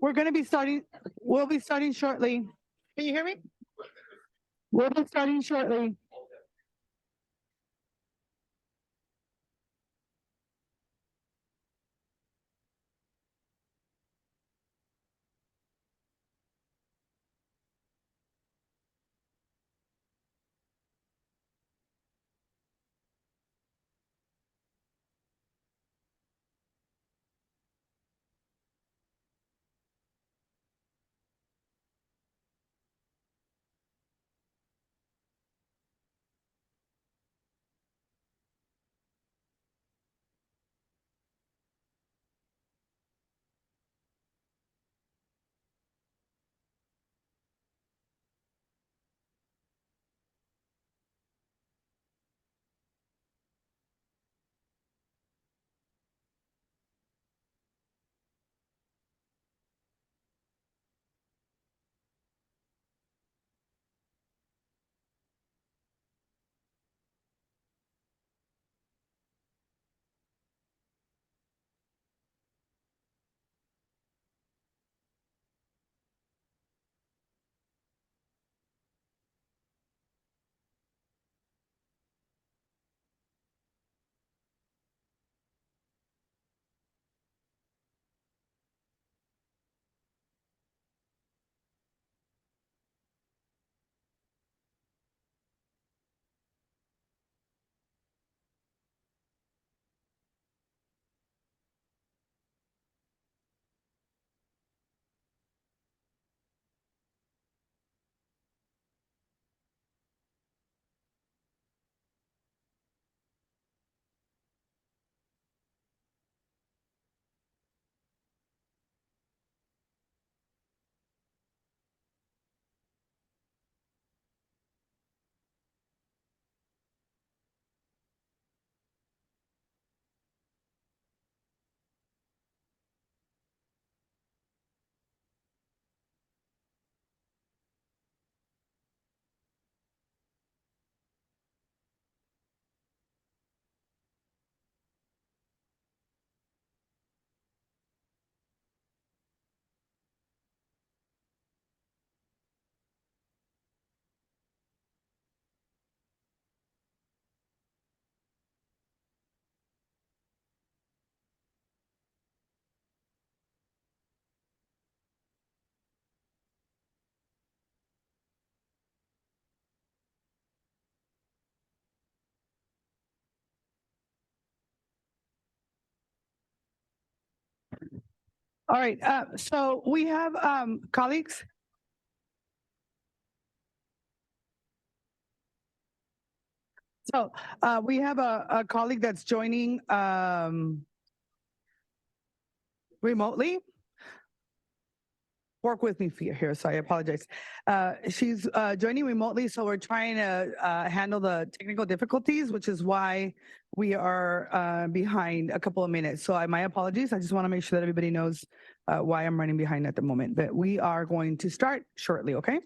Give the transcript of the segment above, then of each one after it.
We're going to be starting. We'll be starting shortly. Can you hear me? We'll be starting shortly. All right. So we have colleagues. So we have a colleague that's joining remotely. Work with me here, so I apologize. She's joining remotely, so we're trying to handle the technical difficulties, which is why we are behind a couple of minutes. So my apologies. I just want to make sure that everybody knows why I'm running behind at the moment. But we are going to start shortly, okay?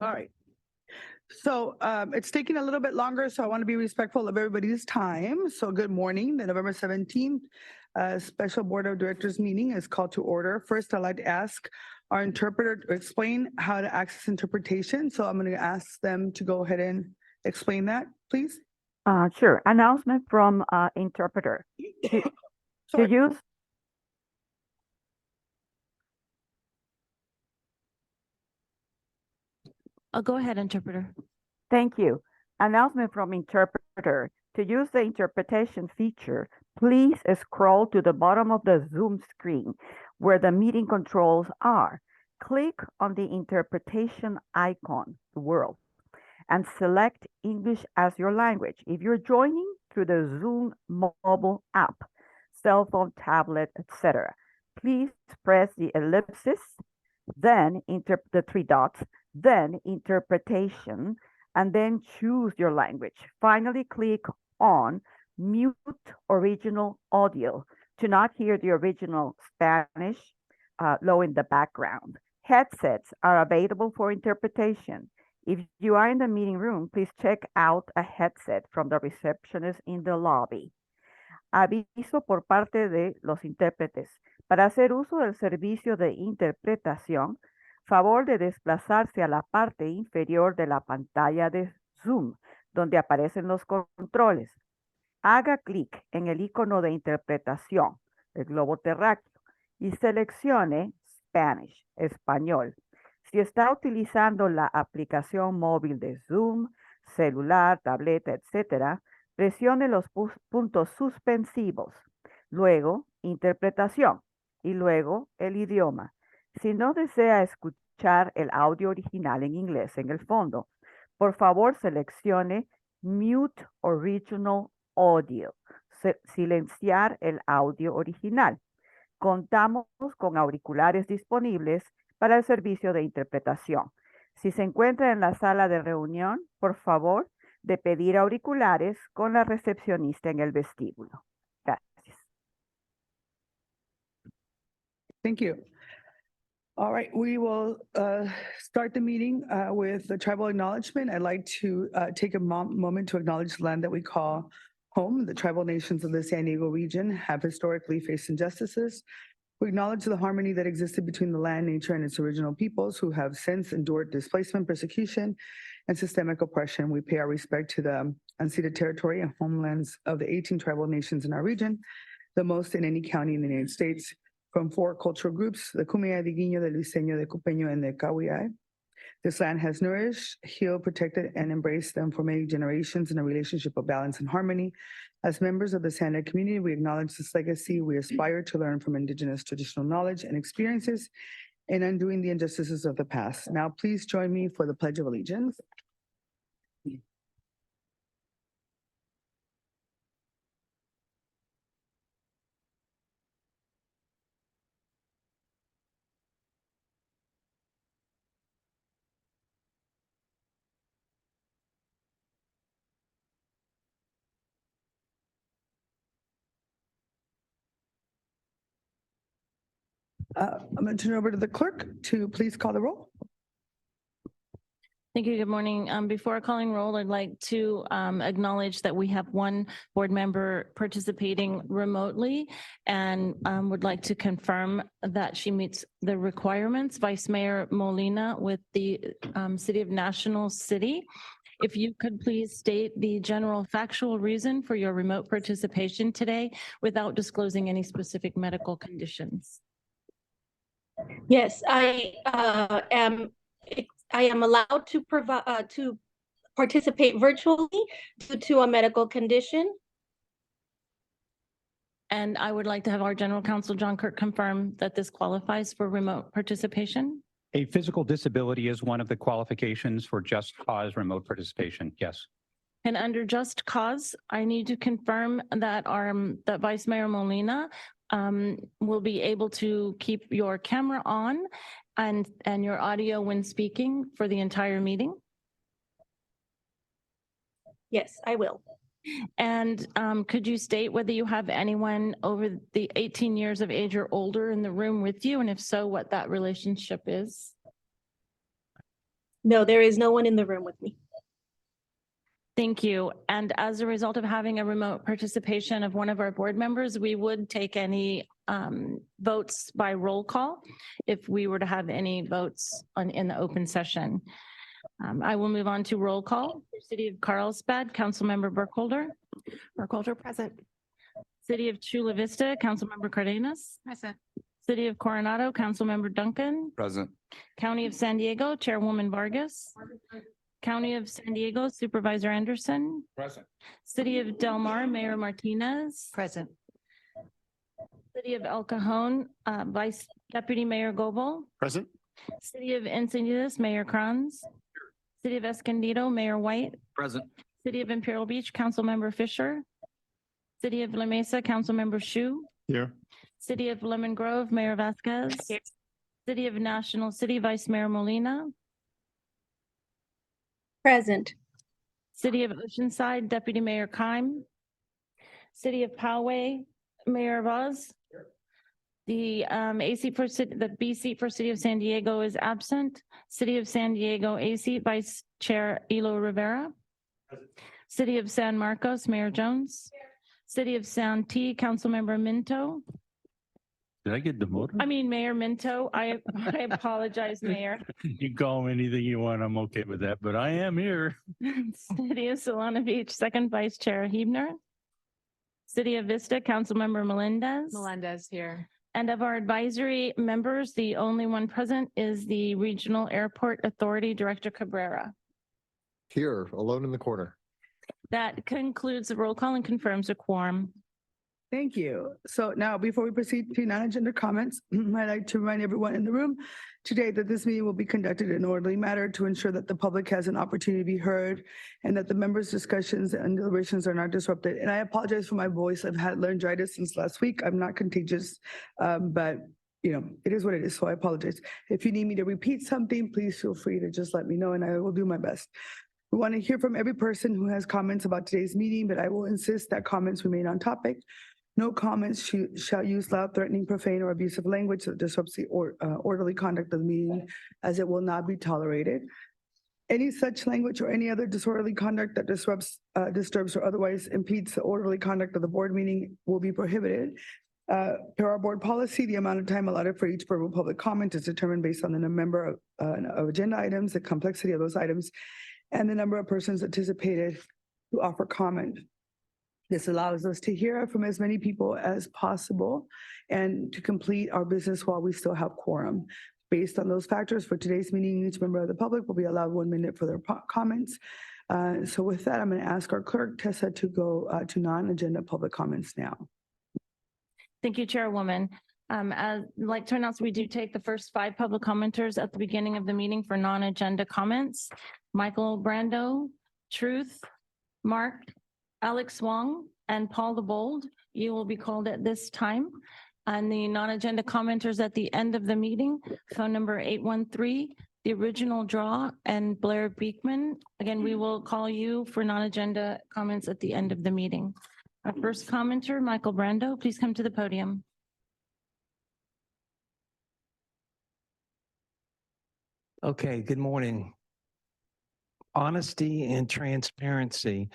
All right. So it's taking a little bit longer, so I want to be respectful of everybody's time. So good morning. The November 17th Special Board of Directors meeting is called to order. First, I'd like to ask our interpreter to explain how to access interpretation. So I'm going to ask them to go ahead and explain that, please. Sure. Announcement from interpreter. To Sorry. use Go ahead, interpreter. Thank you. Announcement from interpreter. To use the interpretation feature, please scroll to the bottom of the Zoom screen where the meeting controls are. Click on the interpretation icon, the world, and select English as your language. If you're joining through the Zoom mobile app, cell phone, tablet, etc., please press the ellipsis, then the three dots, then interpretation, and then choose your language. Finally, click on mute original audio to not hear the original Spanish low in the background. Headsets are available for interpretation. If you are in the meeting room, please check out a headset from the receptionist in the lobby. Aviso por parte de los intérpretes. Para hacer uso del servicio de interpretación, favor de desplazarse a la parte inferior de la pantalla de Zoom, donde aparecen los controles. Haga clic en el icono de interpretación, el globo terráqueo, y seleccione Spanish, español. Si está utilizando la aplicación móvil de Zoom, celular, tableta, etc., presione los puntos suspensivos, luego interpretación y luego el idioma. Si no desea escuchar el audio original en inglés en el fondo, por favor seleccione Mute Original Audio, silenciar el audio original. Contamos con auriculares disponibles para el servicio de interpretación. Si se encuentra en la sala de reunión, por favor, de pedir auriculares con la recepcionista en el vestíbulo. Gracias. Thank you. All right, we will start the meeting with the tribal acknowledgement. I'd like to take a moment to acknowledge the land that we call home. The tribal nations of the San Diego region have historically faced injustices. We acknowledge the harmony that existed between the land, nature, and its original peoples who have since endured displacement, persecution, and systemic oppression. We pay our respect to the unceded territory and homelands of the 18 tribal nations in our region, the most in any county in the United States, from 4 cultural groups, the Kumeyaay, the Guiño, the Luiseño, the Cupeño, and the Cahuillay. This land has nourished, healed, protected, and embraced them for many generations in a relationship of balance and harmony. As members of the SANDAG community, we acknowledge this legacy. We aspire to learn from Indigenous traditional knowledge and experiences in undoing the injustices of the past. Now, please join me for the Pledge of Allegiance. I'm going to turn it over to the clerk to please call the roll. Thank you. Good morning. Before calling roll, I'd like to acknowledge that we have one board member participating remotely and would like to confirm that she meets the requirements. Vice Mayor Molina with the City of National City. If you could please state the general factual reason for your remote participation today without disclosing any specific medical conditions. Yes, I am allowed to participate virtually due to a medical condition. And I would like to have our General Counsel, John Kirk, confirm that this qualifies for remote participation. A physical disability is one of the qualifications for just cause remote participation. Yes. And under just cause, I need to confirm that that Vice Mayor Molina will be able to keep your camera on and your audio when speaking for the entire meeting. Yes, I will. And could you state whether you have anyone over the 18 years of age or older in the room with you? And if so, what that relationship is? No, there is no one in the room with me. Thank you. And as a result of having a remote participation of one of our board members, we would take any votes by roll call if we were to have any votes in the open session. I will move on to roll call. City of Carlsbad, Councilmember Burkholder. Burkholder, present. City of Chula Vista, Councilmember Cardenas. Present. City of Coronado, Councilmember Duncan. Present. County of San Diego, Chairwoman Vargas. County of San Diego, Supervisor Anderson. Present. City of Del Mar, Mayor Martinez. Present. City of El Cajon, Vice Deputy Mayor Goebel. Present. City of Encinitas, Mayor Kranz. City of Escondido, Mayor White. Present. City of Imperial Beach, Councilmember Fisher. City of La Mesa, Councilmember Shu. Here. City of Lemon Grove, Mayor Vasquez. City of National City, Vice Mayor Molina. Present. City of Oceanside, Deputy Mayor Keim. City of Poway, Mayor Vaz. The the B seat for City of San Diego is absent. City of San Diego A seat, Vice Chair Elo Rivera. City of San Marcos, Mayor Jones. City of Santee, Councilmember Minto. Did I get demoted? I mean, Mayor Minto, I apologize, Mayor. You call me anything you want. I'm okay with that, but I am here. City of Solana Beach, Second Vice Chair Hebner. City of Vista, Councilmember Melendez. Melendez here. And of our advisory members, the only one present is the Regional Airport Authority Director Cabrera. Here, alone in the corner. That concludes the roll call and confirms a quorum. Thank you. So now, before we proceed to non-agenda comments, I'd like to remind everyone in the room today that this meeting will be conducted in an orderly manner to ensure that the public has an opportunity to be heard and that the members' discussions and deliberations are not disrupted. And I apologize for my voice. I've had laryngitis since last week. I'm not contagious, but you know, it is what it is. So I apologize. If you need me to repeat something, please feel free to just let me know and I will do my best. We want to hear from every person who has comments about today's meeting, but I will insist that comments remain on topic. No comments shall use loud, threatening, profane, or abusive language that disrupts the orderly conduct of the meeting, as it will not be tolerated. Any such language or any other disorderly conduct that disrupts, disturbs, or otherwise impedes the orderly conduct of the board meeting will be prohibited. Per our board policy, the amount of time allotted for each verbal public comment is determined based on the number of agenda items, the complexity of those items, and the number of persons anticipated to offer comment. This allows us to hear from as many people as possible and to complete our business while we still have quorum. Based on those factors, for today's meeting, each member of the public will be allowed 1 minute for their comments. So with that, I'm going to ask our clerk, Tessa, to go to non-agenda public comments now. Thank you, Chairwoman. I'd like to announce we do take the first 5 public commenters at the beginning of the meeting for non-agenda comments. Michael Brando, Truth, Mark, Alex Wong, and Paul the Bold. You will be called at this time. And the non-agenda commenters at the end of the meeting, phone number 813, the original draw, and Blair Beekman. Again, we will call you for non-agenda comments at the end of the meeting. Our first commenter, Michael Brando, please come to the podium. Okay, good morning. Honesty and transparency.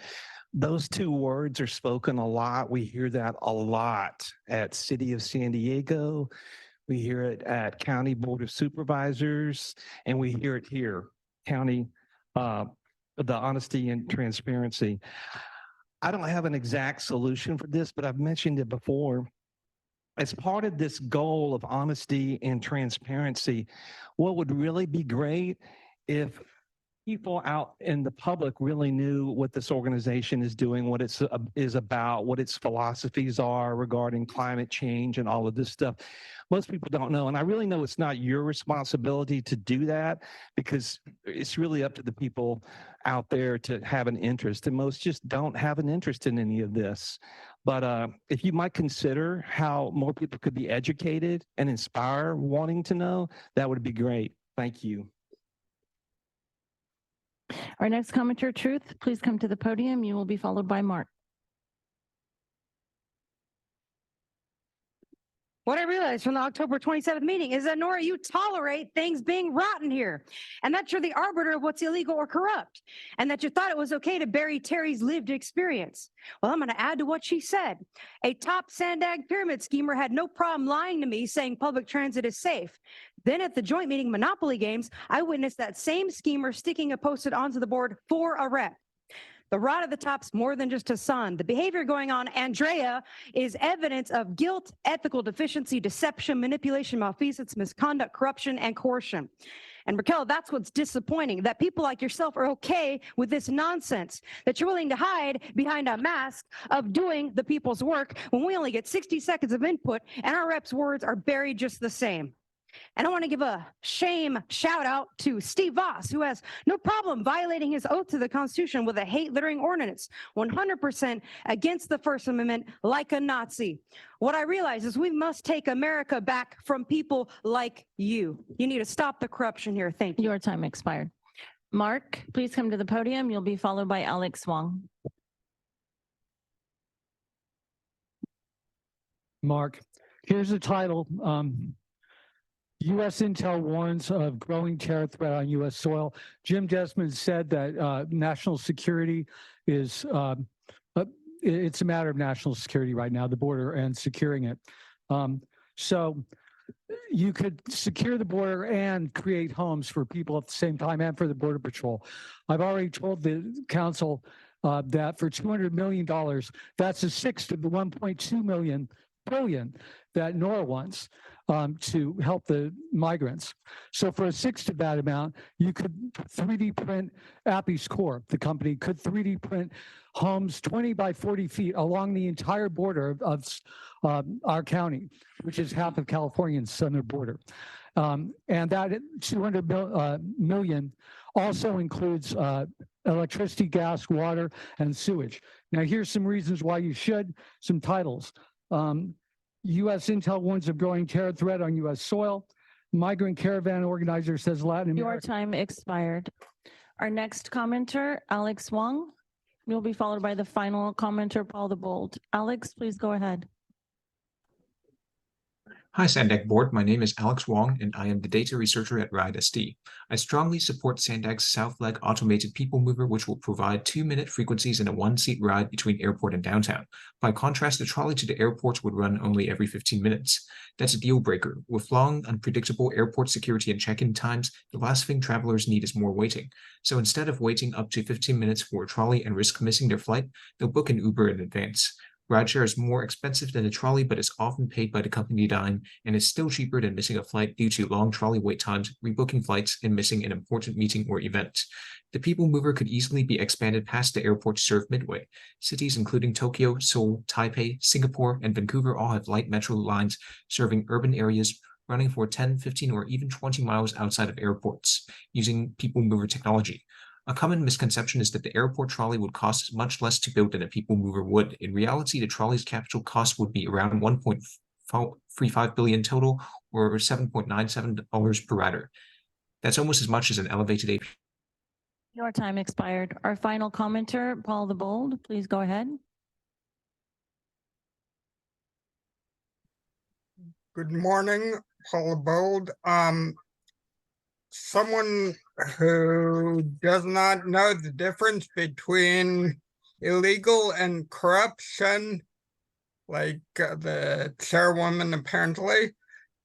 Those 2 words are spoken a lot. We hear that a lot at City of San Diego. We hear it at County Board of Supervisors, and we hear it here, county, the honesty and transparency. I don't have an exact solution for this, but I've mentioned it before. As part of this goal of honesty and transparency, what would really be great if people out in the public really knew what this organization is doing, what it is about, what its philosophies are regarding climate change and all of this stuff. Most people don't know, and I really know it's not your responsibility to do that because it's really up to the people out there to have an interest, and most just don't have an interest in any of this. But if you might consider how more people could be educated and inspire wanting to know, that would be great. Thank you. Our next commenter, Truth, please come to the podium. You will be followed by Mark. What I realized from the October 27th meeting is that, Nora, you tolerate things being rotten here, and that you're the arbiter of what's illegal or corrupt, and that you thought it was okay to bury Terry's lived experience. Well, I'm going to add to what she said. A top SANDAG pyramid schemer had no problem lying to me saying public transit is safe. Then at the joint meeting Monopoly games, I witnessed that same schemer sticking a post-it onto the board for a rep. The rot at the top's more than just Hassan. The behavior going on, Andrea, is evidence of guilt, ethical deficiency, deception, manipulation, malfeasance, misconduct, corruption, and coercion. And Raquel, that's what's disappointing, that people like yourself are okay with this nonsense, that you're willing to hide behind a mask of doing the people's work when we only get 60 seconds of input and our reps' words are buried just the same. And I want to give a shame shout out to Steve Voss, who has no problem violating his oath to the Constitution with a hate littering ordinance, 100% against the First Amendment, like a Nazi. What I realize is we must take America back from people like you. You need to stop the corruption here. Thank you. Your time expired. Mark, please come to the podium. You'll be followed by Alex Wong. Mark, here's the title. U.S. intel warns of growing terror threat on U.S. soil. Jim Desmond said that national security is, it's a matter of national security right now, the border and securing it. So you could secure the border and create homes for people at the same time and for the Border Patrol. I've already told the council that for $200 million, that's a sixth of the 1.2 billion that Nora wants to help the migrants. So for a sixth of that amount, you could 3D print Appy's Corp. The company could 3D print homes 20 by 40 feet along the entire border of our county, which is half of California's southern border. And that 200 million also includes electricity, gas, water, and sewage. Now, here's some reasons why you should, some titles. U.S. intel warns of growing terror threat on U.S. soil. Migrant caravan organizer says Latin America. Your time expired. Our next commenter, Alex Wong. You'll be followed by the final commenter, Paul the Bold. Alex, please go ahead. Hi, SANDAG board. My name is Alex Wong, and I am the data researcher at RIDE-ST. I strongly support SANDAG's South Leg automated people mover, which will provide 2-minute frequencies in a 1-seat ride between airport and downtown. By contrast, the trolley to the airports would run only every 15 minutes. That's a deal breaker. With long, unpredictable airport security and check-in times, the last thing travelers need is more waiting. So instead of waiting up to 15 minutes for a trolley and risk missing their flight, they'll book an Uber in advance. Rideshare is more expensive than a trolley, but is often paid by the company dime, and is still cheaper than missing a flight due to long trolley wait times, rebooking flights, and missing an important meeting or event. The people mover could easily be expanded past the airport to serve Midway. Cities including Tokyo, Seoul, Taipei, Singapore, and Vancouver all have light metro lines serving urban areas running for 10, 15, or even 20 miles outside of airports using people mover technology. A common misconception is that the airport trolley would cost much less to build than a people mover would. In reality, the trolley's capital cost would be around $1.35 billion total, or $7.97 per rider. That's almost as much as an elevated AP. Your time expired. Our final commenter, Paul the Bold, please go ahead. Good morning, Paul the Bold. Someone who does not know the difference between illegal and corruption, like the chairwoman apparently,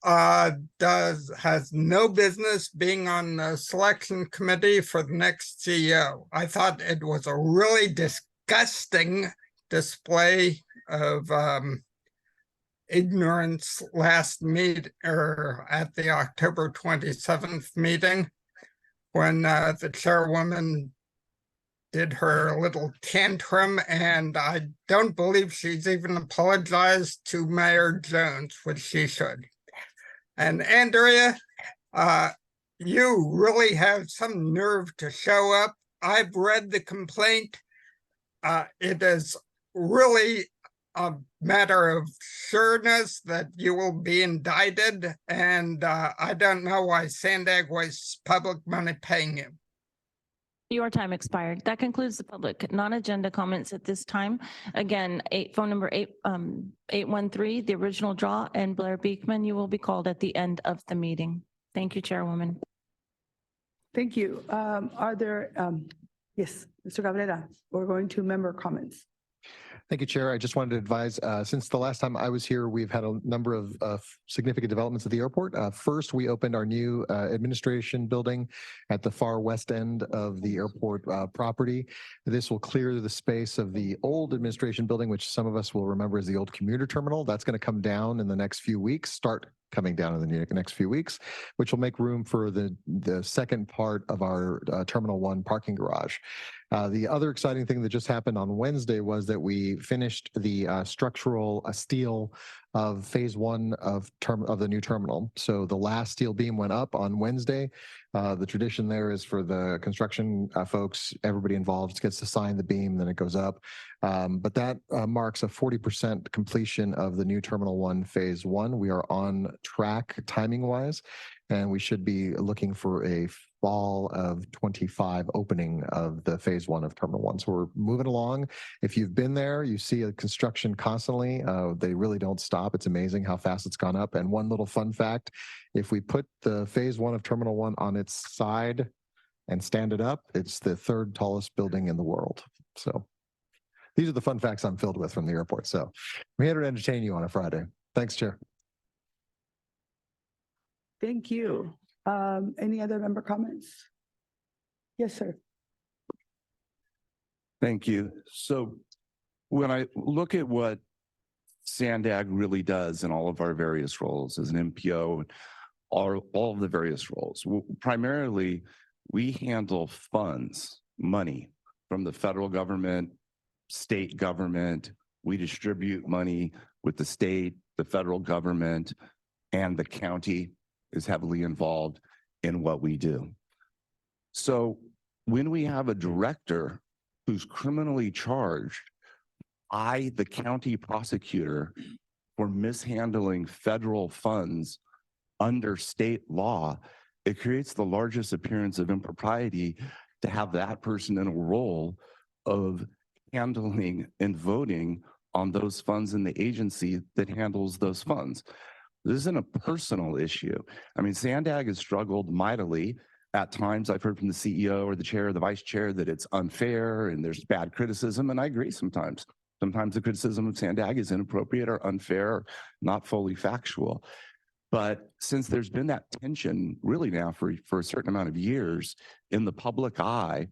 has no business being on the selection committee for the next CEO. I thought it was a really disgusting display of ignorance last at the October 27th meeting, when the chairwoman did her little tantrum, and I don't believe she's even apologized to Mayor Jones, which she should. And Andrea, you really have some nerve to show up. I've read the complaint. It is really a matter of sureness that you will be indicted, and I don't know why SANDAG wastes public money paying you. Your time expired. That concludes the public non-agenda comments at this time. Again, phone number 813, the original draw, and Blair Beekman, you will be called at the end of the meeting. Thank you, Chairwoman. Thank you. Are there, yes, Mr. Cabrera, we're going to member comments. Thank you, Chair. I just wanted to advise, since the last time I was here, we've had a number of significant developments at the airport. First, we opened our new administration building at the far west end of the airport property. This will clear the space of the old administration building, which some of us will remember as the old commuter terminal. That's going to come down in the next few weeks, start coming down in the next few weeks, which will make room for the second part of our Terminal 1 parking garage. The other exciting thing that just happened on Wednesday was that we finished the structural steel of phase 1 of the new terminal. So the last steel beam went up on Wednesday. The tradition there is for the construction folks, everybody involved gets to sign the beam, then it goes up. But that marks a 40% completion of the new Terminal 1 phase 1. We are on track timing wise, and we should be looking for a fall of 25 opening of the phase 1 of Terminal 1. So we're moving along. If you've been there, you see a construction constantly. They really don't stop. It's amazing how fast it's gone up. And one little fun fact, if we put the phase 1 of Terminal 1 on its side and stand it up, it's the third tallest building in the world. So these are the fun facts I'm filled with from the airport. So I'm here to entertain you on a Friday. Thanks, Chair. Thank you. Any other member comments? Yes, sir. Thank you. So when I look at what SANDAG really does in all of our various roles as an MPO, all of the various roles, primarily we handle funds, money from the federal government, state government. We distribute money with the state, the federal government, and the county is heavily involved in what we do. So when we have a director who's criminally charged by the county prosecutor for mishandling federal funds under state law, it creates the largest appearance of impropriety to have that person in a role of handling and voting on those funds in the agency that handles those funds. This isn't a personal issue. I mean, SANDAG has struggled mightily. At times, I've heard from the CEO or the chair or the vice chair that it's unfair and there's bad criticism, and I agree sometimes. Sometimes the criticism of SANDAG is inappropriate or unfair, or not fully factual. But since there's been that tension really now for a certain amount of years in the public eye,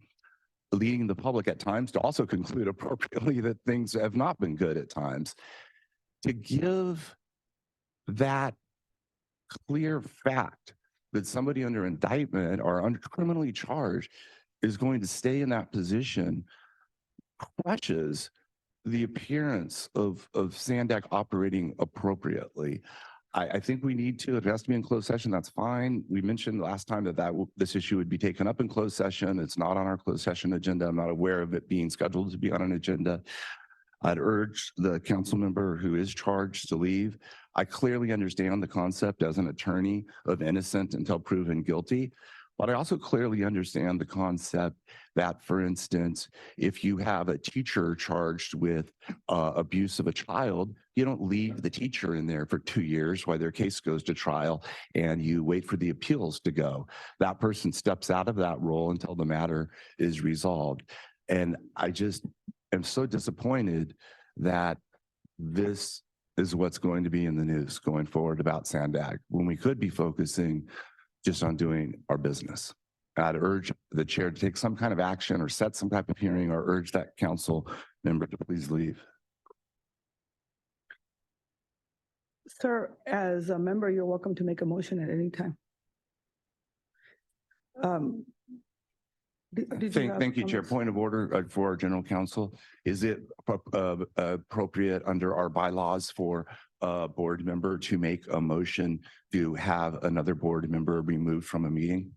leading the public at times to also conclude appropriately that things have not been good at times, to give that clear fact that somebody under indictment or under criminally charged is going to stay in that position crushes the appearance of SANDAG operating appropriately. I think we need to, it has to be in closed session, that's fine. We mentioned last time that this issue would be taken up in closed session. It's not on our closed session agenda. I'm not aware of it being scheduled to be on an agenda. I'd urge the council member who is charged to leave. I clearly understand the concept as an attorney of innocent until proven guilty, but I also clearly understand the concept that, for instance, if you have a teacher charged with abuse of a child, you don't leave the teacher in there for 2 years while their case goes to trial and you wait for the appeals to go. That person steps out of that role until the matter is resolved. And I just am so disappointed that this is what's going to be in the news going forward about SANDAG when we could be focusing just on doing our business. I'd urge the chair to take some kind of action or set some type of hearing or urge that council member to please leave. Sir, as a member, you're welcome to make a motion at any time. Thank you, Chair. Point of order for our general counsel. Is it appropriate under our bylaws for a board member to make a motion to have another board member removed from a meeting?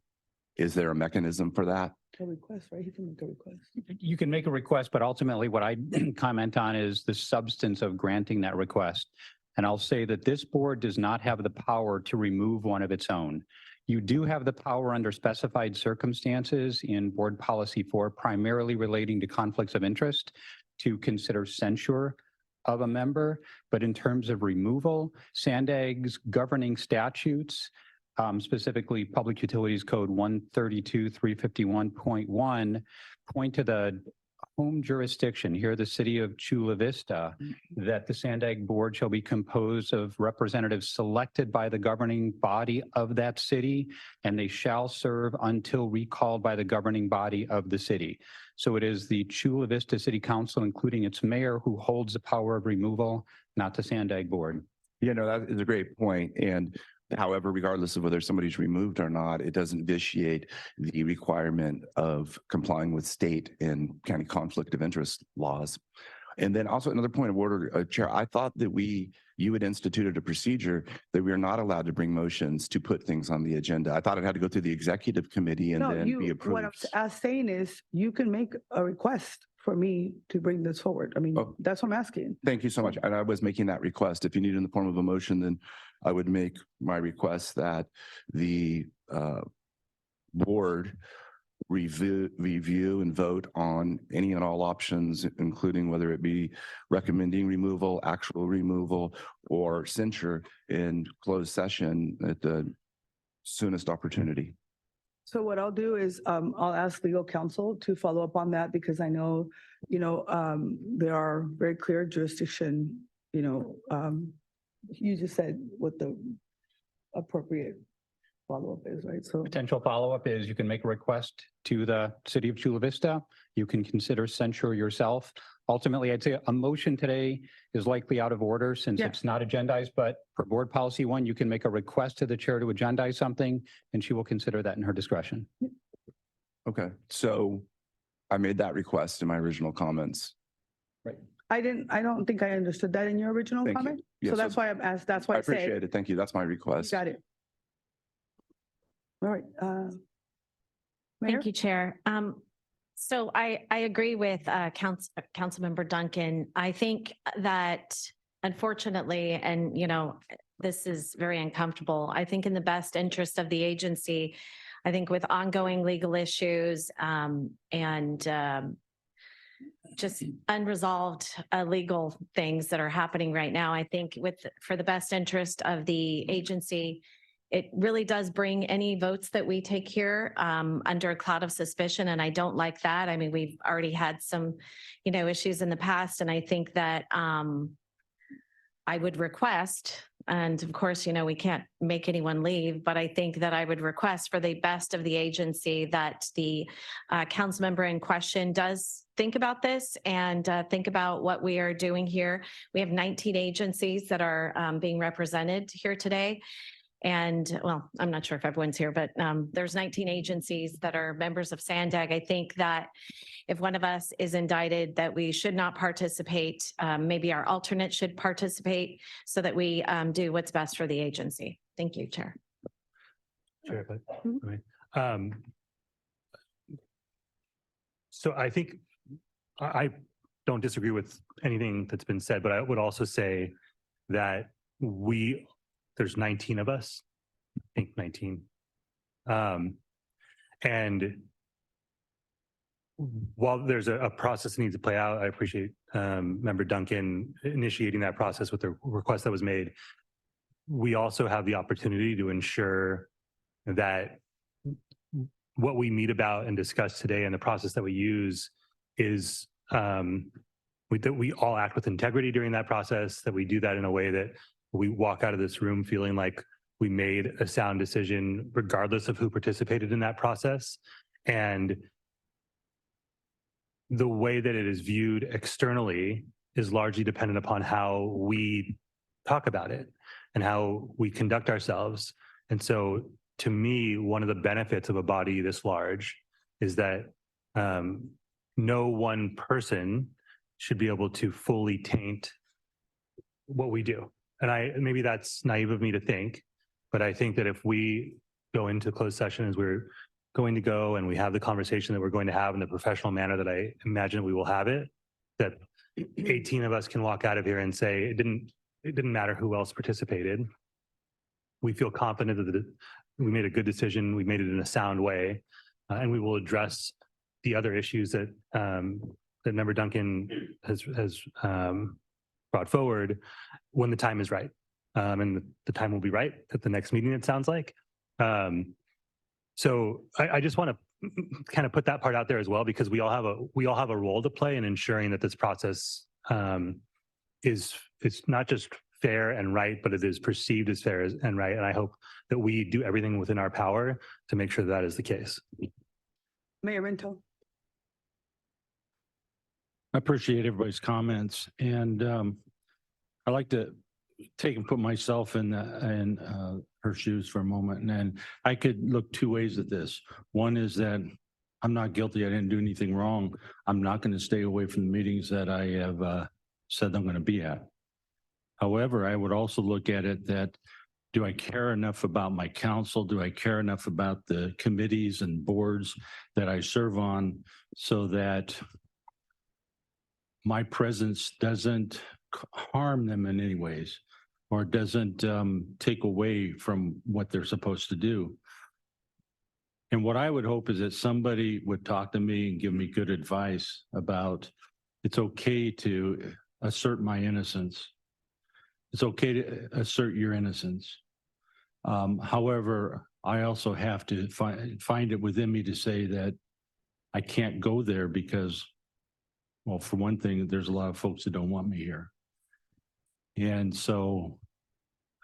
Is there a mechanism for that? A request, right? He can make a request. You can make a request, but ultimately what I comment on is the substance of granting that request. And I'll say that this board does not have the power to remove one of its own. You do have the power under specified circumstances in Board Policy 4, primarily relating to conflicts of interest, to consider censure of a member. But in terms of removal, SANDAG's governing statutes, specifically Public Utilities Code 132-351.1, point to the home jurisdiction, here the city of Chula Vista, that the SANDAG board shall be composed of representatives selected by the governing body of that city, and they shall serve until recalled by the governing body of the city. So it is the Chula Vista City Council, including its mayor, who holds the power of removal, not the SANDAG board. Yeah, no, that is a great point. And however, regardless of whether somebody's removed or not, it doesn't vitiate the requirement of complying with state and county conflict of interest laws. And then also another point of order, Chair, I thought that you had instituted a procedure that we are not allowed to bring motions to put things on the agenda. I thought it had to go through the executive committee and No, then be what approved. I'm saying is you can make a request for me to bring this forward. I mean, that's what I'm asking. Thank you so much. And I was making that request. If you need it in the form of a motion, then I would make my request that the board review and vote on any and all options, including whether it be recommending removal, actual removal, or censure in closed session at the soonest opportunity. So what I'll do is I'll ask legal counsel to follow up on that, because I know, there are very clear jurisdiction, you just said what the appropriate follow-up is, right? So Potential follow-up is you can make a request to the city of Chula Vista. You can consider censure yourself. Ultimately, I'd say a motion today is likely out of order since it's not agendized, but for Board Policy 1, you can make a request to the chair to agendize something, and she will consider that in her discretion. Okay, so I made that request in my original comments. Right. I don't think I understood that in your original Thank you. comment. Yes, So that's why I've asked, that's why I I said, appreciate it. Thank you. That's my request. got it. All right. Mayor? Thank you, Chair. So I agree with Councilmember Duncan. I think that unfortunately, and this is very uncomfortable, I think in the best interest of the agency, I think with ongoing legal issues and just unresolved legal things that are happening right now, I think for the best interest of the agency, it really does bring any votes that we take here under a cloud of suspicion. And I don't like that. I mean, we've already had some, issues in the past. And I think that I would request, and of course, we can't make anyone leave, but I think that I would request for the best of the agency that the council member in question does think about this and think about what we are doing here. We have 19 agencies that are being represented here today. And well, I'm not sure if everyone's here, but there's 19 agencies that are members of SANDAG. I think that if one of us is indicted, that we should not participate. Maybe our alternate should participate so that we do what's best for the agency. Thank you, Chair. Sure. So I think I don't disagree with anything that's been said, but I would also say that there's 19 of us, I think 19. And while there's a process that needs to play out, I appreciate Member Duncan initiating that process with the request that was made. We also have the opportunity to ensure that what we meet about and discuss today and the process that we use is that we all act with integrity during that process, that we do that in a way that we walk out of this room feeling like we made a sound decision regardless of who participated in that process. And the way that it is viewed externally is largely dependent upon how we talk about it and how we conduct ourselves. And so to me, one of the benefits of a body this large is that no one person should be able to fully taint what we do. And maybe that's naive of me to think, but I think that if we go into closed session as we're going to go and we have the conversation that we're going to have in the professional manner that I imagine we will have it, that 18 of us can walk out of here and say, it didn't matter who else participated. we feel confident that we made a good decision. We made it in a sound way, and we will address the other issues that that Member Duncan has brought forward when the time is right. And the time will be right at the next meeting, it sounds like. So I just want to kind of put that part out there as well, because we all have a role to play in ensuring that this process is not just fair and right, but it is perceived as fair and right. And I hope that we do everything within our power to make sure that is the case. Mayor Minto. I appreciate everybody's comments, and I like to take and put myself in her shoes for a moment. And then I could look two ways at this. One is that I'm not guilty. I didn't do anything wrong. I'm not going to stay away from the meetings that I have said I'm going to be at. However, I would also look at it that, do I care enough about my council? Do I care enough about the committees and boards that I serve on so that my presence doesn't harm them in any ways, or doesn't take away from what they're supposed to do? And what I would hope is that somebody would talk to me and give me good advice about, it's okay to assert my innocence. It's okay to assert your innocence. However, I also have to find it within me to say that I can't go there because, well, for one thing, there's a lot of folks that don't want me here. And so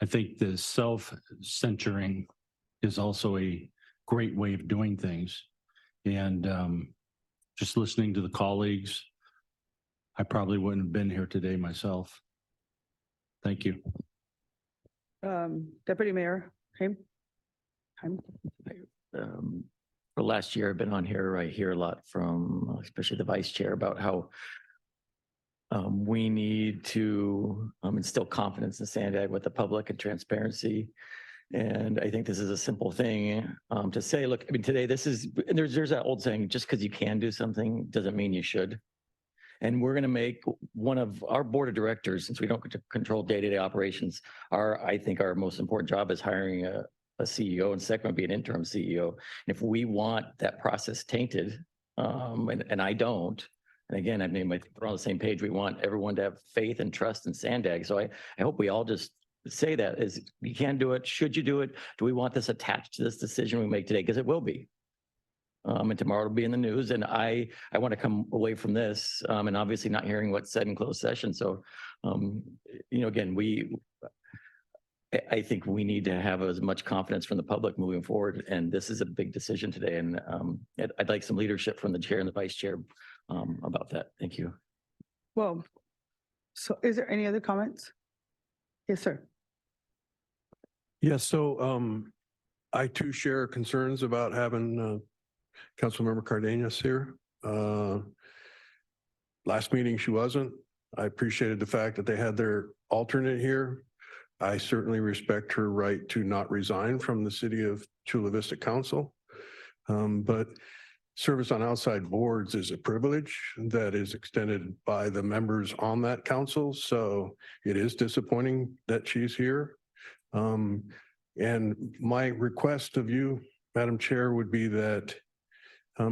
I think the self-censoring is also a great way of doing things. And just listening to the colleagues, I probably wouldn't have been here today myself. Thank you. Deputy Mayor Haim. For last year, I've been on here. I hear a lot from, especially the vice chair, about how we need to instill confidence in SANDAG with the public and transparency. And I think this is a simple thing to say. Look, I mean, today this is, and there's that old saying: just because you can do something doesn't mean you should. And we're going to make one of our board of directors, since we don't control day-to-day operations, I think our most important job is hiring a CEO, and second would be an interim CEO. And if we want that process tainted, and I don't, and again, I mean, we're on the same page. We want everyone to have faith and trust in SANDAG. So I hope we all just say that is, you can do it. Should you do it? Do we want this attached to this decision we make today? Because it will be. And tomorrow it'll be in the news. And I want to come away from this and obviously not hearing what's said in closed session. So, you know, again, I think we need to have as much confidence from the public moving forward. And this is a big decision today. And I'd like some leadership from the chair and the vice chair about that. Thank you. Well, so is there any other comments? Yes, sir. Yes, so I too share concerns about having Councilmember Cardenas here. Last meeting she wasn't. I appreciated the fact that they had their alternate here. I certainly respect her right to not resign from the City of Chula Vista Council. But service on outside boards is a privilege that is extended by the members on that council. So it is disappointing that she's here. And my request of you, Madam Chair, would be that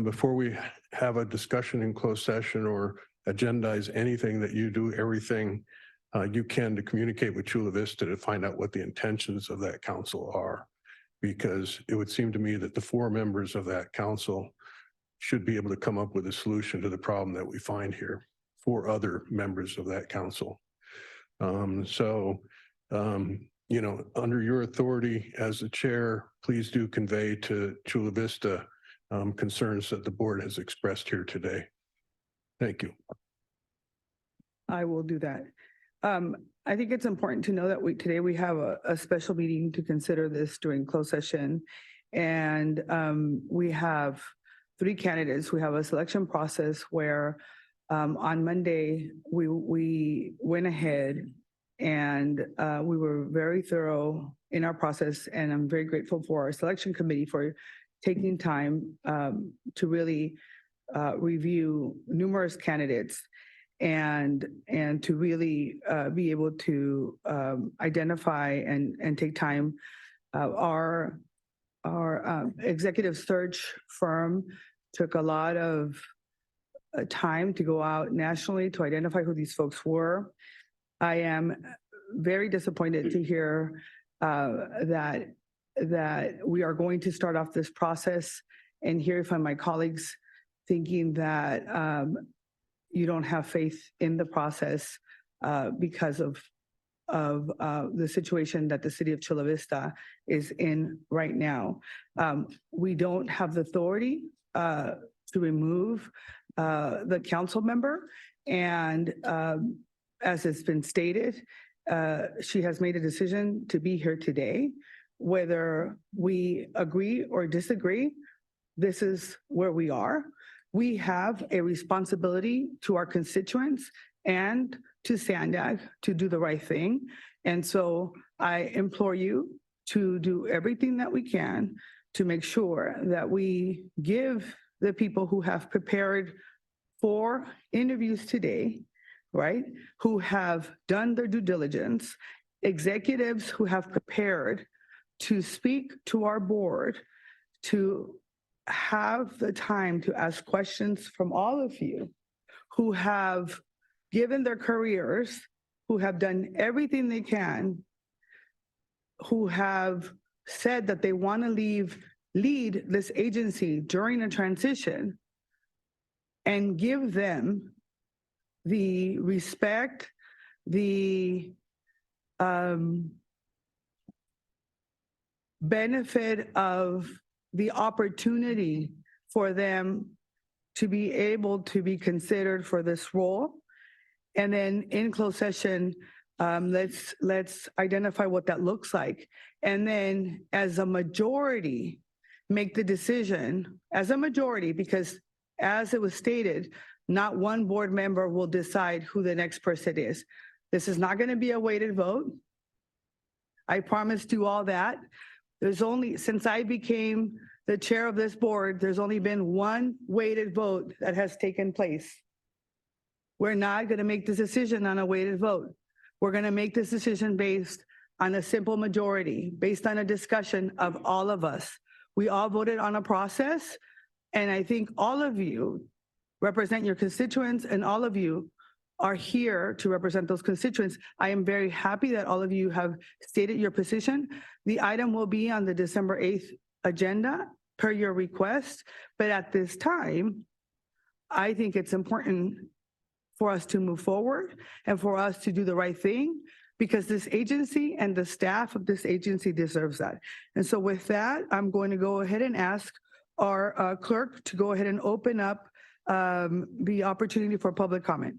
before we have a discussion in closed session or agendize anything, that you do everything you can to communicate with Chula Vista to find out what the intentions of that council are. Because it would seem to me that the 4 members of that council should be able to come up with a solution to the problem that we find here for other members of that council. You know, under your authority as the chair, please do convey to Chula Vista concerns that the board has expressed here today. Thank you. I will do that. I think it's important to know that today we have a special meeting to consider this during closed session. And we have 3 candidates. We have a selection process where on Monday, we went ahead and we were very thorough in our process. And I'm very grateful for our selection committee for taking time to really review numerous candidates and to really be able to identify and take time Our executive search firm took a lot of time to go out nationally to identify who these folks were. I am very disappointed to hear that we are going to start off this process and hear from my colleagues thinking that you don't have faith in the process because of the situation that the city of Chula Vista is in right now. We don't have the authority to remove the council member, and as it's been stated, she has made a decision to be here today. Whether we agree or disagree, this is where we are. We have a responsibility to our constituents and to SANDAG to do the right thing. And so I implore you to do everything that we can to make sure that we give the people who have prepared for interviews today, right, who have done their due diligence, executives who have prepared to speak to our board, to have the time to ask questions from all of you who have given their careers, who have done everything they can, who have said that they want to lead this agency during a transition, and give them the respect, the benefit of the opportunity for them to be able to be considered for this role. And then in closed session, let's identify what that looks like. And then as a majority, make the decision as a majority, because as it was stated, not one board member will decide who the next person is. This is not going to be a weighted vote. I promised you all that. There's only, since I became the chair of this board, there's only been one weighted vote that has taken place. We're not going to make this decision on a weighted vote. We're going to make this decision based on a simple majority, based on a discussion of all of us. We all voted on a process, and I think all of you represent your constituents, and all of you are here to represent those constituents. I am very happy that all of you have stated your position. The item will be on the December 8th agenda per your request, but at this time, I think it's important for us to move forward and for us to do the right thing, because this agency and the staff of this agency deserves that. And so with that, I'm going to go ahead and ask our clerk to go ahead and open up the opportunity for public comment.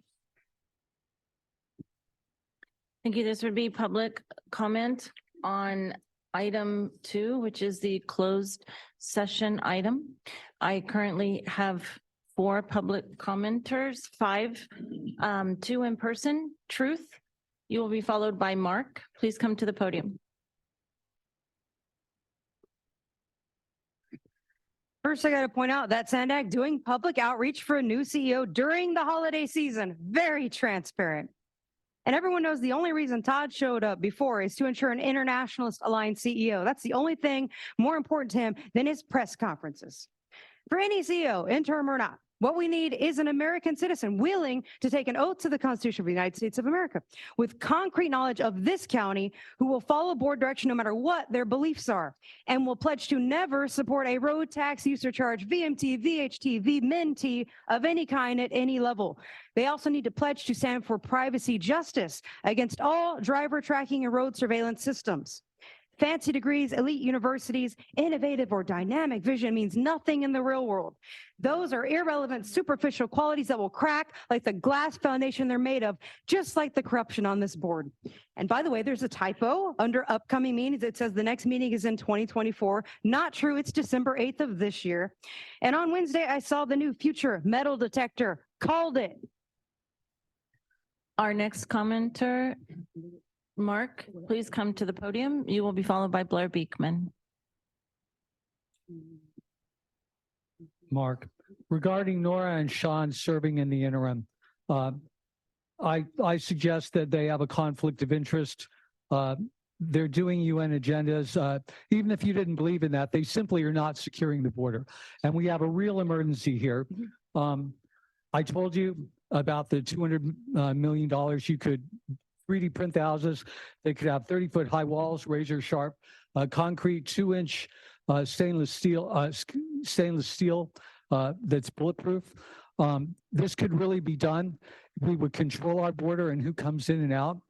Thank you. This would be public comment on item 2, which is the closed session item. I currently have 4 public commenters, 5, 2 in person. Truth, you will be followed by Mark. Please come to the podium. First, I got to point out that SANDAG doing public outreach for a new CEO during the holiday season. Very transparent. And everyone knows the only reason Todd showed up before is to ensure an internationalist aligned CEO. That's the only thing more important to him than his press conferences. For any CEO, interim or not, what we need is an American citizen willing to take an oath to the Constitution of the United States of America with concrete knowledge of this county, who will follow board direction no matter what their beliefs are, and will pledge to never support a road tax, use or charge, VMT, VHT, VMNT of any kind at any level. They also need to pledge to stand for privacy justice against all driver tracking and road surveillance systems. Fancy degrees, elite universities, innovative or dynamic vision means nothing in the real world. Those are irrelevant, superficial qualities that will crack like the glass foundation they're made of, just like the corruption on this board. And by the way, there's a typo under upcoming meetings. It says the next meeting is in 2024. Not true. It's December 8th of this year. And on Wednesday, I saw the new future metal detector. Called it. Our next commenter, Mark, please come to the podium. You will be followed by Blair Beekman. Mark, regarding Nora and Sean serving in the interim, I suggest that they have a conflict of interest. they're doing UN agendas. Even if you didn't believe in that, they simply are not securing the border. And we have a real emergency here. I told you about the $200 million. You could 3D print the houses. They could have 30-foot high walls, razor sharp, concrete, 2-inch stainless steel that's bulletproof. This could really be done. We would control our border and who comes in and out.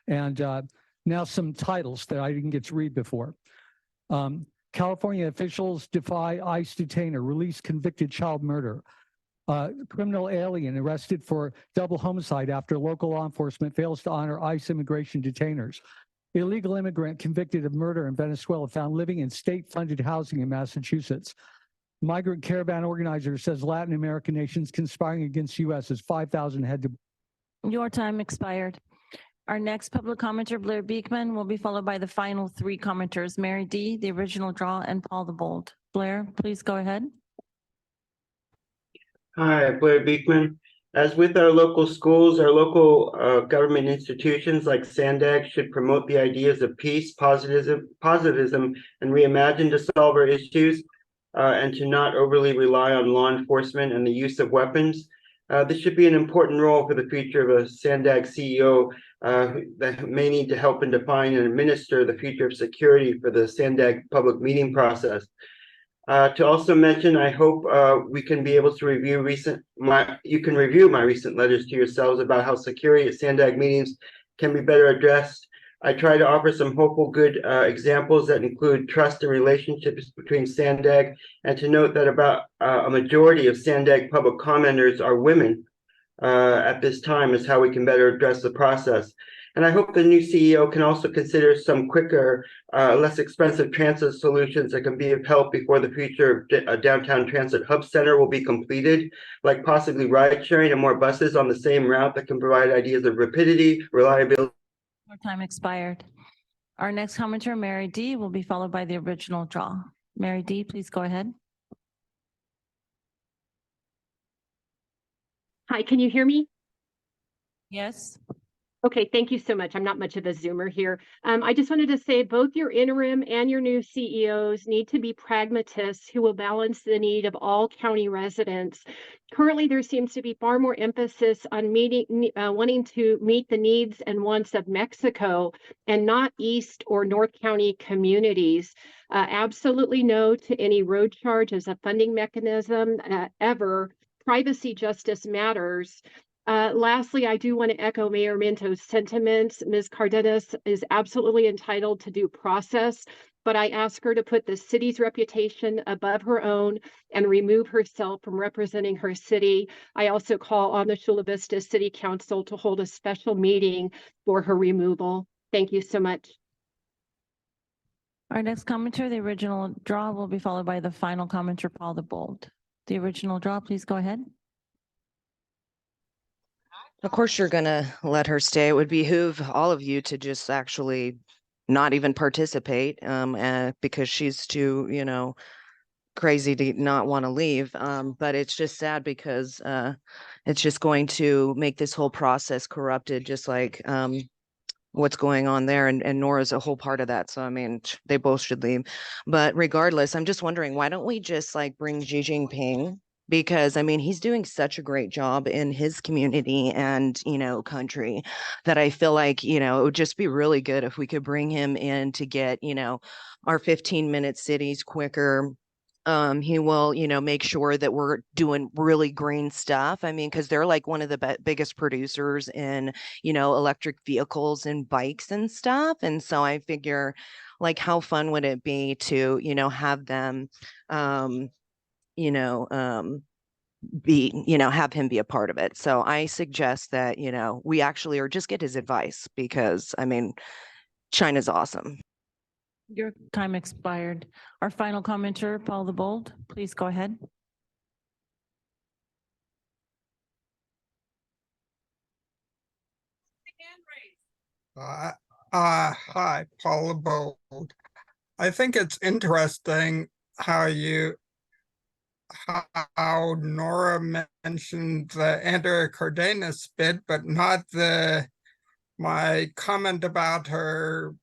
And now some titles that I didn't get to read before. California officials defy ICE detainer, release convicted child murder. Criminal alien arrested for double homicide after local law enforcement fails to honor ICE immigration detainers. Illegal immigrant convicted of murder in Venezuela found living in state-funded housing in Massachusetts. Migrant caravan organizer says Latin American nations conspiring against U.S. as 5,000 head to. Your time expired. Our next public commenter, Blair Beekman, will be followed by the final 3 commenters, Mary D., the original draw, and Paul the Bold. Blair, please go ahead. Hi, Blair Beekman. As with our local schools, our local government institutions like SANDAG should promote the ideas of peace, positivism, and reimagine to solve our issues, and to not overly rely on law enforcement and the use of weapons. This should be an important role for the future of a SANDAG CEO that may need to help and define and administer the future of security for the SANDAG public meeting process. To also mention, I hope we can be able to review you can review my recent letters to yourselves about how security at SANDAG meetings can be better addressed. I try to offer some hopeful good examples that include trust and relationships between SANDAG, and to note that about a majority of SANDAG public commenters are women at this time, is how we can better address the process. And I hope the new CEO can also consider some quicker, less expensive transit solutions that can be of help before the future downtown transit hub center will be completed, like possibly ride sharing and more buses on the same route that can provide ideas of rapidity, reliability. Your time expired. Our next commenter, Mary D., will be followed by the original draw. Mary D., please go ahead. Hi, can you hear me? Yes. Okay, thank you so much. I'm not much of a Zoomer here. I just wanted to say both your interim and your new CEOs need to be pragmatists who will balance the need of all county residents. Currently, there seems to be far more emphasis on wanting to meet the needs and wants of Mexico and not East or North County communities. Absolutely no to any road charge as a funding mechanism ever. Privacy justice matters. Lastly, I do want to echo Mayor Minto's sentiments. Ms. Cardenas is absolutely entitled to due process, but I ask her to put the city's reputation above her own and remove herself from representing her city. I also call on the Chula Vista City Council to hold a special meeting for her removal. Thank you so much. Our next commenter, the original draw, will be followed by the final commenter, Paul the Bold. The original draw, please go ahead. Of course, you're going to let her stay. It would behoove all of you to just actually not even participate because she's too, crazy to not want to leave. But it's just sad because it's just going to make this whole process corrupted, just like what's going on there. And Nora's a whole part of that. So, I mean, they both should leave. But regardless, I'm just wondering, why don't we just bring Xi Jinping? Because I mean, he's doing such a great job in his community and, country that I feel like, it would just be really good if we could bring him in to get, our 15-minute cities quicker. He will, make sure that we're doing really green stuff. I mean, because they're like one of the biggest producers in, electric vehicles and bikes and stuff. And so I figure, how fun would it be to, have them, have him be a part of it. So I suggest that, we actually, or just get his advice because, I mean, China's awesome. Your time expired. Our final commenter, Paul the Bold, please go ahead. Hi, Paul the Bold. I think it's interesting how Nora mentioned the Andrea Cardenas bid, but not my comment about her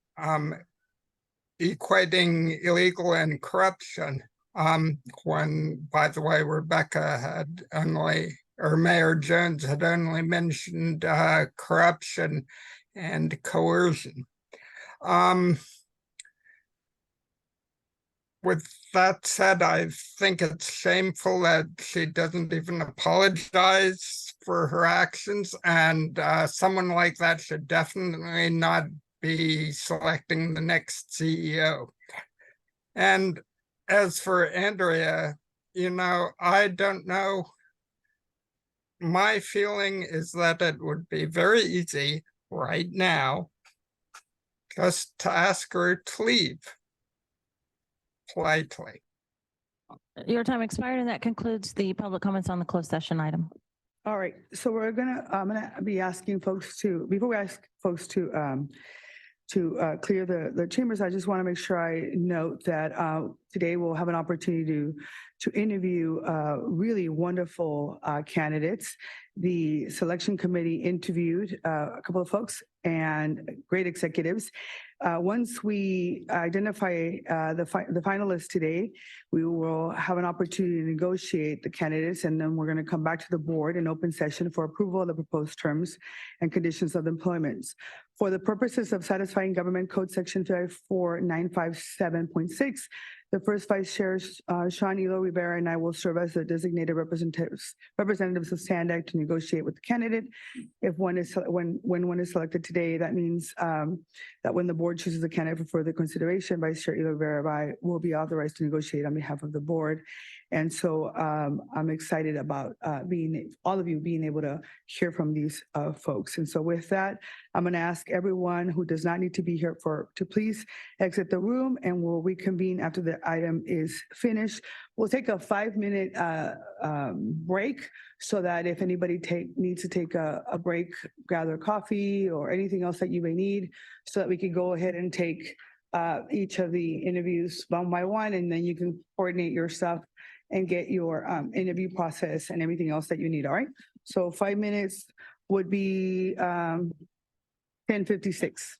equating illegal and corruption. When, by the way, Rebecca had only, or Mayor Jones had only mentioned corruption and coercion. With that said, I think it's shameful that she doesn't even apologize for her actions, and someone like that should definitely not be selecting the next CEO. And as for Andrea, you know, I don't know. My feeling is that it would be very easy right now just to ask her to leave politely. Your time expired, and that concludes the public comments on the closed session item. All right, so I'm gonna be asking folks to, before we ask folks to clear the chambers, I just want to make sure I note that today we'll have an opportunity to interview really wonderful candidates. The selection committee interviewed a couple of folks and great executives. Once we identify the finalists today, we will have an opportunity to negotiate the candidates, and then we're going to come back to the board in open session for approval of the proposed terms and conditions of employment. For the purposes of satisfying Government Code Section 54957.6, the first Vice Chair, Sean Elo Rivera, and I will serve as the designated representatives of SANDAG to negotiate with the candidate. If when one is selected today, that means that when the board chooses a candidate for further consideration, Vice Chair Elo Rivera will be authorized to negotiate on behalf of the board. And so I'm excited about all of you being able to hear from these folks. And so with that, I'm going to ask everyone who does not need to be here to please exit the room, and we'll reconvene after the item is finished. We'll take a 5-minute break so that if anybody needs to take a break, gather coffee or anything else that you may need, so that we can go ahead and take each of the interviews one by one, and then you can coordinate your stuff and get your interview process and everything else that you need. All right. So 5 minutes would be 10:56.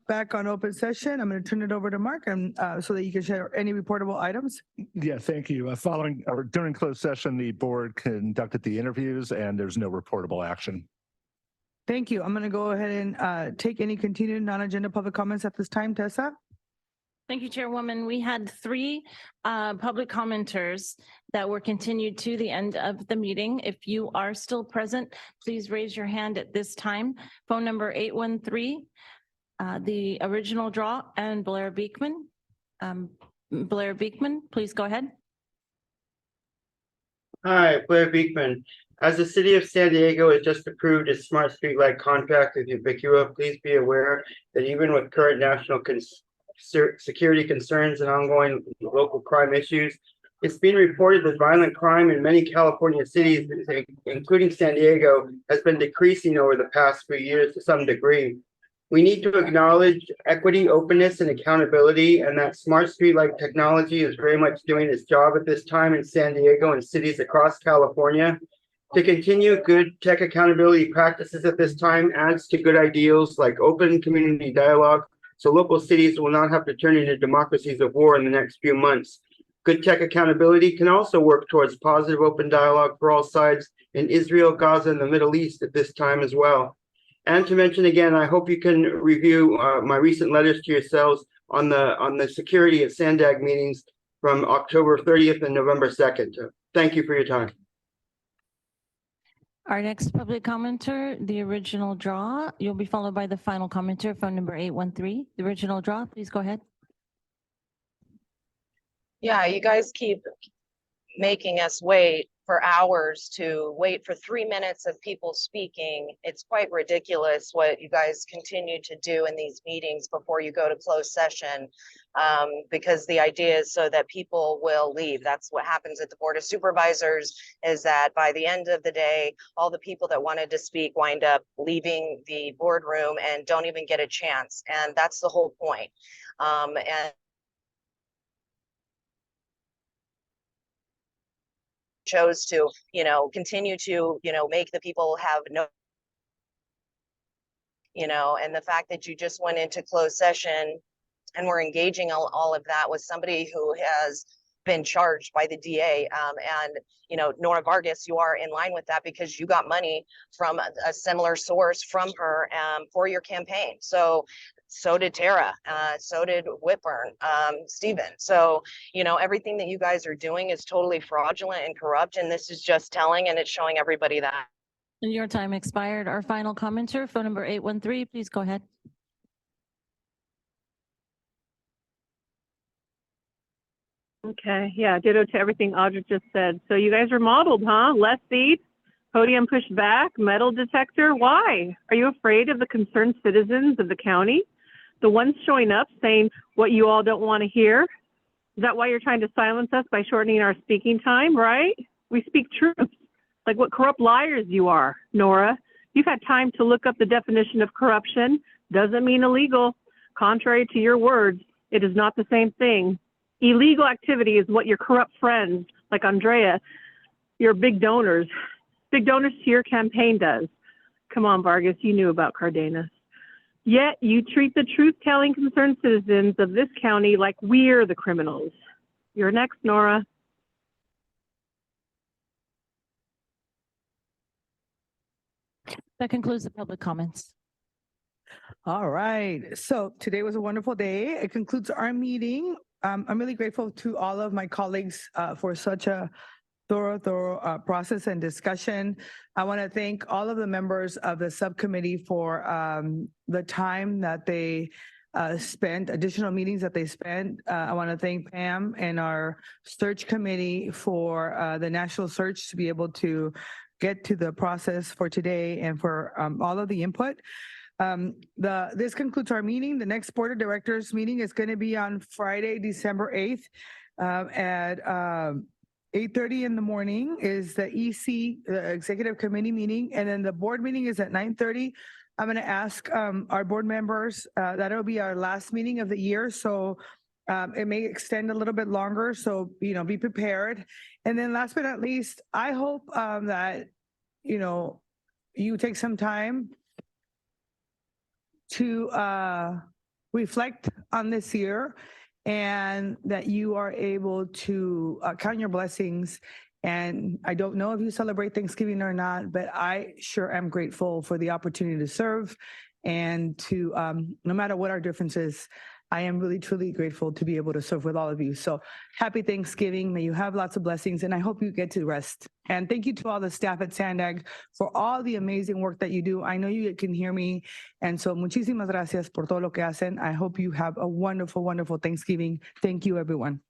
back on open session. I'm going to turn it over to Mark and so that you can share any reportable items. Yeah, thank you. Following or during closed session, the board conducted the interviews and there's no reportable action. Thank you. I'm going to go ahead and take any continued non-agenda public comments at this time. Tessa? Thank you, Chairwoman. We had three public commenters that were continued to the end of the meeting. If you are still present, please raise your hand at this time. Phone number 813, the original draw, and Blair Beekman. Blair Beekman, please go ahead. Hi, Blair Beekman. As the city of San Diego has just approved its smart streetlight contract with Ubiqua, please be aware that even with current national security concerns and ongoing local crime issues, it's been reported that violent crime in many California cities, including San Diego, has been decreasing over the past few years to some degree. We need to acknowledge equity, openness, and accountability, and that smart streetlight technology is very much doing its job at this time in San Diego and cities across California. To continue good tech accountability practices at this time adds to good ideals like open community dialogue, so local cities will not have to turn into democracies of war in the next few months. Good tech accountability can also work towards positive open dialogue for all sides in Israel, Gaza, and the Middle East at this time as well. And to mention again, I hope you can review my recent letters to yourselves on the security at SANDAG meetings from October 30th and November 2nd. Thank you for your time. Our next public commenter, the original draw. You'll be followed by the final commenter, phone number 813. The original draw, please go ahead. Yeah, you guys keep making us wait for hours to wait for 3 minutes of people speaking. It's quite ridiculous what you guys continue to do in these meetings before you go to closed session, because the idea is so that people will leave. That's what happens at the Board of Supervisors, is that by the end of the day, all the people that wanted to speak wind up leaving the boardroom and don't even get a chance. And that's the whole point. And chose to, continue to, make the people have no, and the fact that you just went into closed session and we're engaging all of that with somebody who has been charged by the DA. And, Nora Vargas, you are in line with that because you got money from a similar source from her for your campaign. So did Tara, so did Whitburn, Stephen. So, everything that you guys are doing is totally fraudulent and corrupt. And this is just telling, and it's showing everybody that. And your time expired. Our final commenter, phone number 813, please go ahead. Okay, yeah, ditto to everything Audra just said. So you guys are modeled, huh? Less seats, podium pushed back, metal detector. Why? Are you afraid of the concerned citizens of the county? The ones showing up saying what you all don't want to hear? Is that why you're trying to silence us by shortening our speaking time, right? We speak truth, like what corrupt liars you are, Nora. You've had time to look up the definition of corruption. Doesn't mean illegal. Contrary to your words, it is not the same thing. Illegal activity is what your corrupt friends, like Andrea, your big donors to your campaign does. Come on, Vargas, you knew about Cardenas. Yet you treat the truth-telling concerned citizens of this county like we're the criminals. You're next, Nora. That concludes the public comments. All right. So today was a wonderful day. It concludes our meeting. I'm really grateful to all of my colleagues for such a thorough process and discussion. I want to thank all of the members of the subcommittee for the time that they spent, additional meetings that they spent. I want to thank Pam and our search committee for the national search to be able to get to the process for today and for all of the input. This concludes our meeting. The next Board of Directors meeting is going to be on Friday, December 8th at 8:30 in the morning is the EC, the Executive Committee meeting, and then the board meeting is at 9:30. I'm going to ask our board members, that'll be our last meeting of the year, so it may extend a little bit longer, so, be prepared. And then last but not least, I hope that, you take some time to reflect on this year and that you are able to count your blessings. And I don't know if you celebrate Thanksgiving or not, but I sure am grateful for the opportunity to serve and to, no matter what our differences, I am really, truly grateful to be able to serve with all of you. So happy Thanksgiving. May you have lots of blessings, and I hope you get to rest. And thank you to all the staff at SANDAG for all the amazing work that you do. I know you can hear me. And so muchísimas gracias por todo lo que hacen. I hope you have a wonderful, wonderful Thanksgiving. Thank you, everyone.